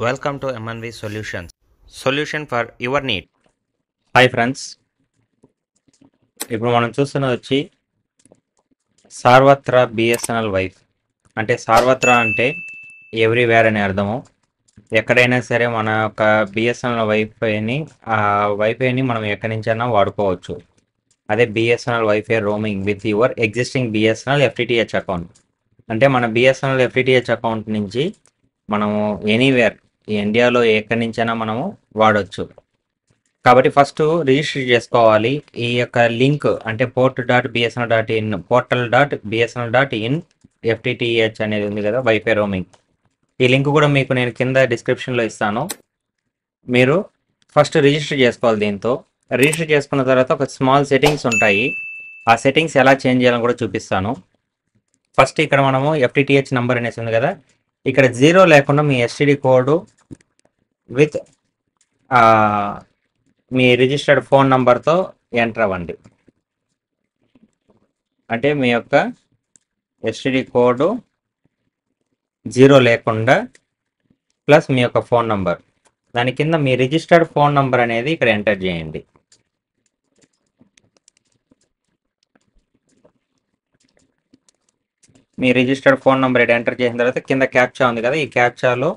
Welcome to MNV Solutions. Solution for your need. Hi friends, ఇప్పుడు మనం చూస్తున్నది వచ్చి సార్వత్రా బిఎస్ఎన్ఎల్ వైఫ్. అంటే సార్వత్రా అంటే ఎవ్రీవేర్ అనే అర్థము. ఎక్కడైనా సరే మన యొక్క బిఎస్ఎన్ఎల్ వైఫైని మనం ఎక్కడి నుంచైనా వాడుకోవచ్చు. అదే BSNL wifi roaming with your existing BSNL FTTH account. అంటే మన బిఎస్ఎన్ఎల్ ఎఫ్టిటిహెచ్ అకౌంట్ నుంచి మనము ఎనీవేర్ ఇండియాలో ఎక్కడి నుంచైనా మనము వాడవచ్చు. కాబట్టి ఫస్ట్ రిజిస్టర్ చేసుకోవాలి. ఈ యొక్క లింక్ అంటే portal.bsnl.in FTTH అనేది ఉంది కదా, వైఫై రోమింగ్. ఈ లింక్ కూడా మీకు నేను కింద డిస్క్రిప్షన్లో ఇస్తాను. మీరు ఫస్ట్ రిజిస్టర్ చేసుకోవాలి. దీంతో రిజిస్టర్ చేసుకున్న తర్వాత ఒక స్మాల్ సెట్టింగ్స్ ఉంటాయి. ఆ సెట్టింగ్స్ ఎలా చేంజ్ చేయాలని కూడా చూపిస్తాను. ఫస్ట్ ఇక్కడ మనము FTTH నెంబర్ అనేసి ఉంది కదా, ఇక్కడ 0 లేకుండా మీ STD code with me registered phone నంబర్తో ఎంటర్ అవ్వండి. అంటే మీ యొక్క STD కోడ్ 0 లేకుండా ప్లస్ మీ యొక్క ఫోన్ నంబర్, దాని కింద మీ రిజిస్టర్డ్ ఫోన్ నంబర్ అనేది ఇక్కడ ఎంటర్ చేయండి. మీ రిజిస్టర్డ్ ఫోన్ నంబర్ ఇక్కడ ఎంటర్ చేసిన తర్వాత కింద క్యాప్చా ఉంది కదా, ఈ క్యాప్చాలో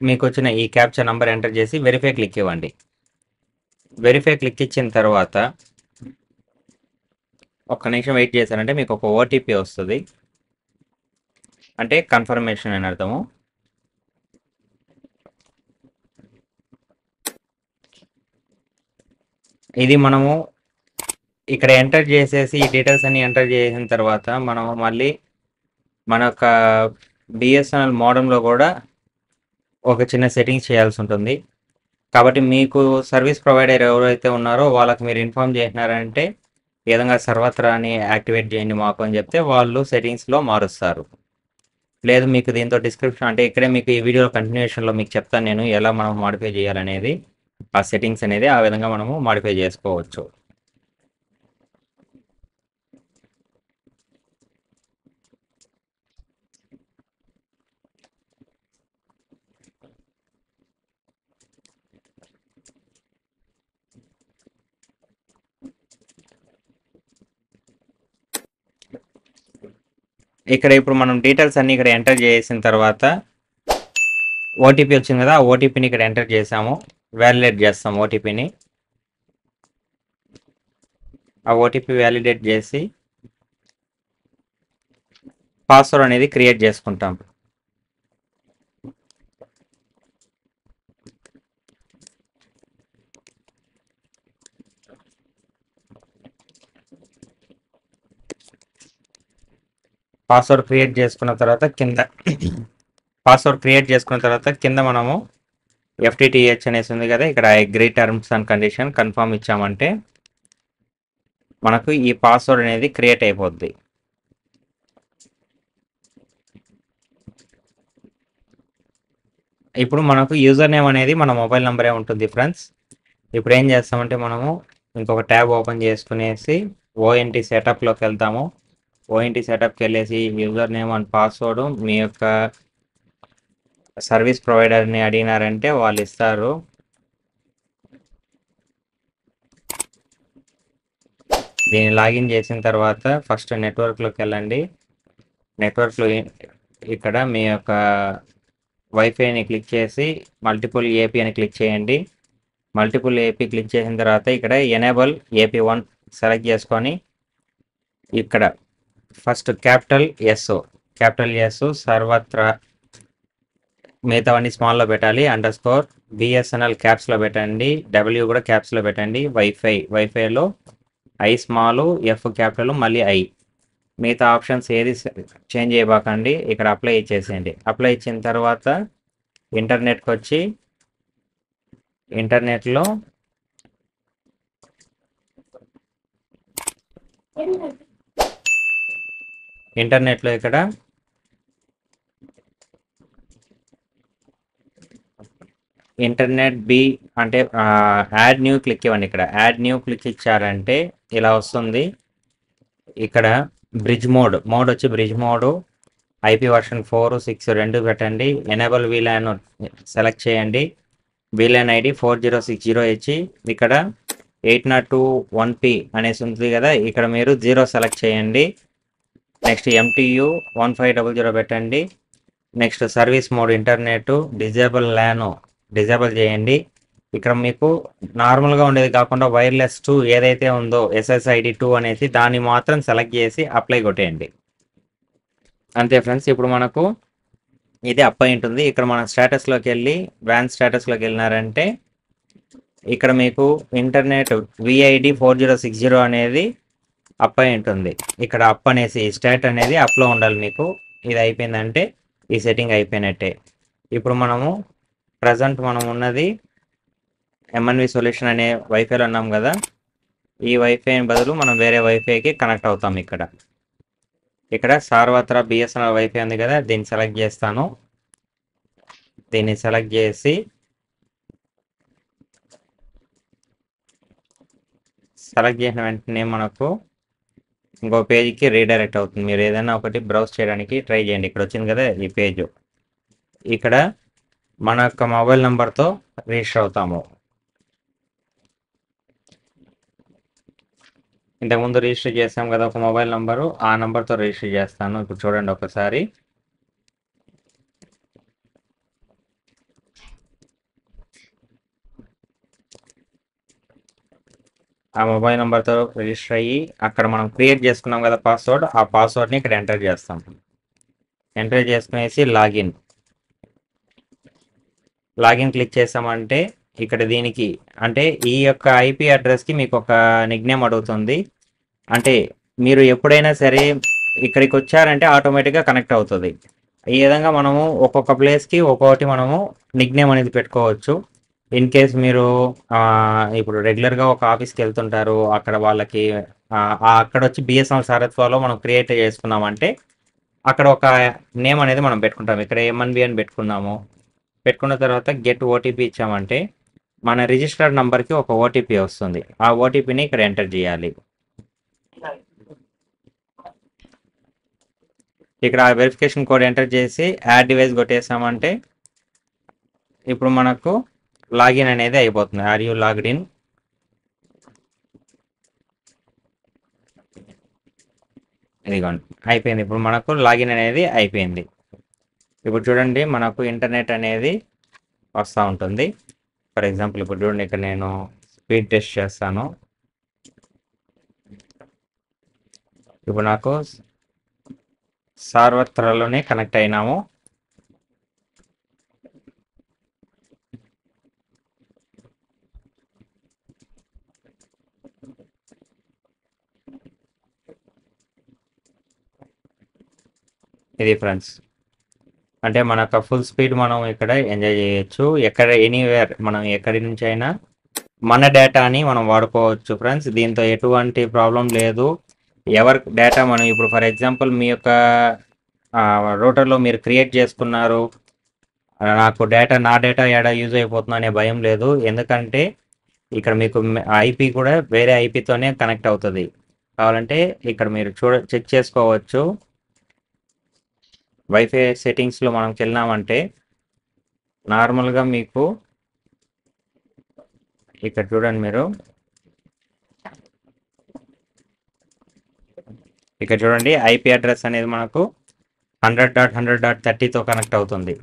మీకు వచ్చిన ఈ క్యాప్చా నంబర్ ఎంటర్ చేసి వెరిఫై క్లిక్ ఇవ్వండి. వెరిఫై క్లిక్ ఇచ్చిన తర్వాత ఒక్క నిమిషం వెయిట్ చేశారంటే మీకు ఒక OTP వస్తుంది. అంటే కన్ఫర్మేషన్ అని అర్థము. ఇది మనము ఇక్కడ ఎంటర్ చేసేసి ఈ డీటెయిల్స్ అన్ని ఎంటర్ చేసిన తర్వాత మనం మళ్ళీ మన యొక్క బిఎస్ఎన్ఎల్ మోడెంలో కూడా ఒక చిన్న సెట్టింగ్స్ చేయాల్సి ఉంటుంది. కాబట్టి మీకు సర్వీస్ ప్రొవైడర్ ఎవరైతే ఉన్నారో వాళ్ళకి మీరు ఇన్ఫామ్ చేసినారంటే ఈ విధంగా సర్వత్రా అని యాక్టివేట్ చేయండి మాకు అని చెప్తే వాళ్ళు సెట్టింగ్స్లో మారుస్తారు. లేదు మీకు దీంతో డిస్క్రిప్షన్ అంటే ఇక్కడే మీకు ఈ వీడియో కంటిన్యూషన్లో మీకు చెప్తాను నేను ఎలా మనం మాడిఫై చేయాలనేది. ఆ సెట్టింగ్స్ అనేది ఆ విధంగా మనము మాడిఫై చేసుకోవచ్చు. ఇక్కడ ఇప్పుడు మనం డీటెయిల్స్ అన్ని ఇక్కడ ఎంటర్ చేసిన తర్వాత OTP వచ్చింది కదా, ఆ OTPని ఇక్కడ ఎంటర్ చేసాము. వ్యాలిడేట్ చేస్తాం OTPని. ఆ OTP వ్యాలిడేట్ చేసి పాస్వర్డ్ అనేది క్రియేట్ చేసుకుంటాం. పాస్వర్డ్ క్రియేట్ చేసుకున్న తర్వాత కింద మనము FTTH అనేసి ఉంది కదా, ఇక్కడ agree terms and condition confirm ఇచ్చామంటే మనకు ఈ పాస్వర్డ్ అనేది క్రియేట్ అయిపోద్ది. ఇప్పుడు మనకు యూజర్ నేమ్ అనేది మన మొబైల్ నెంబరే ఉంటుంది ఫ్రెండ్స్. ఇప్పుడు ఏం చేస్తామంటే మనము ఇంకొక ట్యాబ్ ఓపెన్ చేసుకునేసి ONT సెటప్లోకి వెళ్తాము. ONT సెటప్కి వెళ్ళేసి యూజర్ నేమ్ అండ్ పాస్వర్డ్ మీ యొక్క సర్వీస్ ప్రొవైడర్ని అడిగినారంటే వాళ్ళు ఇస్తారు. దీన్ని లాగిన్ చేసిన తర్వాత ఫస్ట్ నెట్వర్క్లోకి వెళ్ళండి. నెట్వర్క్లో ఇక్కడ మీ యొక్క వైఫైని క్లిక్ చేసి మల్టిపుల్ AP అని క్లిక్ చేయండి. మల్టిపుల్ AP క్లిక్ చేసిన తర్వాత ఇక్కడ ఎనేబుల్ AP1 సెలెక్ట్ చేసుకొని ఇక్కడ ఫస్ట్ క్యాపిటల్ S సర్వత్రా, మిగతావన్నీ స్మాల్లో పెట్టాలి. _BSNL క్యాప్స్లో పెట్టండి. W కూడా క్యాప్స్లో పెట్టండి. వైఫైలో I స్మాల్, F క్యాపిటల్, మళ్ళీ I. మిగతా ఆప్షన్స్ ఏది చేంజ్ చేయబాకండి. ఇక్కడ అప్లై ఇచ్చేసేయండి. అప్లై ఇచ్చిన తర్వాత ఇంటర్నెట్కి వచ్చి ఇంటర్నెట్లో ఇక్కడ ఇంటర్నెట్ బి అంటే యాడ్ న్యూ క్లిక్ ఇవ్వండి. ఇక్కడ యాడ్ న్యూ క్లిక్ ఇచ్చారంటే ఇలా వస్తుంది. ఇక్కడ బ్రిడ్జ్ మోడ్ వచ్చి బ్రిడ్జ్ మోడ్ ఐపీ వర్షన్ 4, 6 రెండు పెట్టండి. ఎనేబుల్ వీలాన్ సెలెక్ట్ చేయండి. వీలాన్ ఐడి 4060 ఇచ్చి ఇక్కడ 802.1p అనేసి ఉంటుంది కదా, ఇక్కడ మీరు 0 సెలెక్ట్ చేయండి. నెక్స్ట్ MTU 1500 పెట్టండి. Next service mode internet disable LAN disable చేయండి. ఇక్కడ మీకు నార్మల్గా ఉండేది కాకుండా వైర్లెస్ 2 ఏదైతే ఉందో SSID 2 అనేసి దాన్ని మాత్రం సెలెక్ట్ చేసి అప్లై కొట్టేయండి. అంతే ఫ్రెండ్స్, ఇప్పుడు మనకు ఇది అప్ అయి ఉంటుంది. ఇక్కడ మన స్టేటస్లోకి వెళ్ళి వ్యాన్ స్టేటస్లోకి వెళ్ళినారంటే ఇక్కడ మీకు ఇంటర్నెట్ VID 4060 అనేది అప్ అయి ఉంటుంది. ఇక్కడ అప్ అనేసి స్టేట్ అనేది అప్లో ఉండాలి మీకు. ఇది అయిపోయిందంటే ఈ సెట్టింగ్ అయిపోయినట్టే. ఇప్పుడు మనము ప్రజెంట్ మనం ఉన్నది MNV సొల్యూషన్ అనే వైఫైలో ఉన్నాం కదా, ఈ వైఫై బదులు మనం వేరే వైఫైకి కనెక్ట్ అవుతాం. ఇక్కడ సార్వత్రా BSNL వైఫై ఉంది కదా, దీన్ని సెలెక్ట్ చేస్తాను. దీన్ని సెలెక్ట్ చేసి సెలెక్ట్ చేసిన వెంటనే మనకు ఇంకో పేజ్కి రీడైరెక్ట్ అవుతుంది. మీరు ఏదైనా ఒకటి బ్రౌజ్ చేయడానికి ట్రై చేయండి. ఇక్కడ వచ్చింది కదా ఈ పేజ్, ఇక్కడ మన యొక్క మొబైల్ నెంబర్తో రిజిస్టర్ అవుతాము. ఇంతకుముందు రిజిస్టర్ చేసాం కదా ఒక మొబైల్ నెంబరు, ఆ నెంబర్తో రిజిస్టర్ చేస్తాను. ఇప్పుడు చూడండి ఒకసారి. ఆ మొబైల్ నెంబర్తో రిజిస్టర్ అయ్యి అక్కడ మనం క్రియేట్ చేసుకున్నాం కదా పాస్వర్డ్, ఆ పాస్వర్డ్ని ఇక్కడ ఎంటర్ చేస్తాం. ఎంటర్ చేసుకునేసి లాగిన్ క్లిక్ చేసామంటే ఇక్కడ దీనికి అంటే ఈ యొక్క IP అడ్రస్కి మీకు ఒక నిక్నేమ్ అడుగుతుంది. అంటే మీరు ఎప్పుడైనా సరే ఇక్కడికి వచ్చారంటే ఆటోమేటిక్గా కనెక్ట్ అవుతుంది. ఈ విధంగా మనము ఒక్కొక్క ప్లేస్కి ఒక్కొక్కటి మనము నిక్నేమ్ అనేది పెట్టుకోవచ్చు. ఇన్ కేస్ మీరు ఇప్పుడు రెగ్యులర్గా ఒక ఆఫీస్కి వెళ్తుంటారు, అక్కడ వాళ్ళకి అక్కడ వచ్చి BSNL సారథ్యంలో మనం క్రియేట్ చేసుకున్నామంటే అక్కడ ఒక నేమ్ అనేది మనం పెట్టుకుంటాం. ఇక్కడ MNV అని పెట్టుకున్న తర్వాత గెట్ OTP ఇచ్చామంటే మన రిజిస్టర్డ్ నంబర్కి ఒక OTP వస్తుంది. ఆ OTPని ఇక్కడ ఎంటర్ చేయాలి. ఇక్కడ వెరిఫికేషన్ కోడ్ ఎంటర్ చేసి యాడ్ డివైస్ కొట్టేసామంటే ఇప్పుడు మనకు లాగిన్ అనేది అయిపోతుంది. Are you logged in? ఇదిగోండి అయిపోయింది. ఇప్పుడు మనకు లాగిన్ అనేది అయిపోయింది. ఇప్పుడు చూడండి మనకు ఇంటర్నెట్ అనేది వస్తూ ఉంటుంది. ఫర్ ఎగ్జాంపుల్ ఇప్పుడు చూడండి, ఇక్కడ నేను స్పీడ్ టెస్ట్ చేస్తాను. ఇప్పుడు నాకు సార్వత్రాలోనే కనెక్ట్ అయినాము. ఇది ఫ్రెండ్స్, అంటే మనకు ఫుల్ స్పీడ్ మనం ఇక్కడ ఎంజాయ్ చేయొచ్చు. ఎనీవేర్ మనం ఎక్కడి నుంచి అయినా మన డేటాని మనం వాడుకోవచ్చు ఫ్రెండ్స్. దీంతో ఎటువంటి ప్రాబ్లం లేదు. ఎవరి డేటా మనం ఇప్పుడు ఫర్ ఎగ్జాంపుల్ మీ యొక్క రూటర్లో మీరు క్రియేట్ చేసుకున్నారు, నాకు నా డేటా ఏడా యూజ్ అయిపోతుంది అనే భయం లేదు. ఎందుకంటే ఇక్కడ మీకు IP కూడా వేరే IPతోనే కనెక్ట్ అవుతుంది. కావాలంటే ఇక్కడ మీరు చెక్ చేసుకోవచ్చు. వైఫై సెట్టింగ్స్లో మనం వెళ్ళినామంటే నార్మల్గా మీకు ఇక్కడ చూడండి, మీరు ఇక్కడ చూడండి IP అడ్రస్ అనేది మనకు 100.100.30తో కనెక్ట్ అవుతుంది.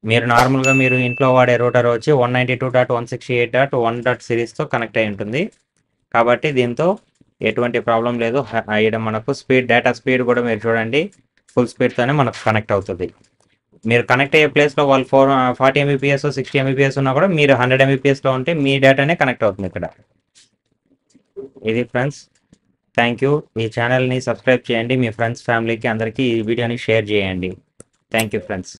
మీరు నార్మల్గా మీరు ఇంట్లో వాడే రూటర్ వచ్చి 192.168.1. సిరీస్తో కనెక్ట్ అయి ఉంటుంది. కాబట్టి దీంతో ఎటువంటి ప్రాబ్లం లేదు. ఇక్కడ మనకు డేటా స్పీడ్ కూడా మీరు చూడండి ఫుల్ స్పీడ్తోనే మనకు కనెక్ట్ అవుతుంది. మీరు కనెక్ట్ అయ్యే ప్లేస్లో వాళ్ళు 40 Mbps 60 Mbps ఉన్నా కూడా మీరు 100 Mbpsలో ఉంటే మీ డేటానే కనెక్ట్ అవుతుంది ఇక్కడ. ఇది ఫ్రెండ్స్, థ్యాంక్ యూ. ఈ ఛానల్ని సబ్స్క్రైబ్ చేయండి. మీ ఫ్రెండ్స్ ఫ్యామిలీకి అందరికీ ఈ వీడియోని షేర్ చేయండి. Thank you friends.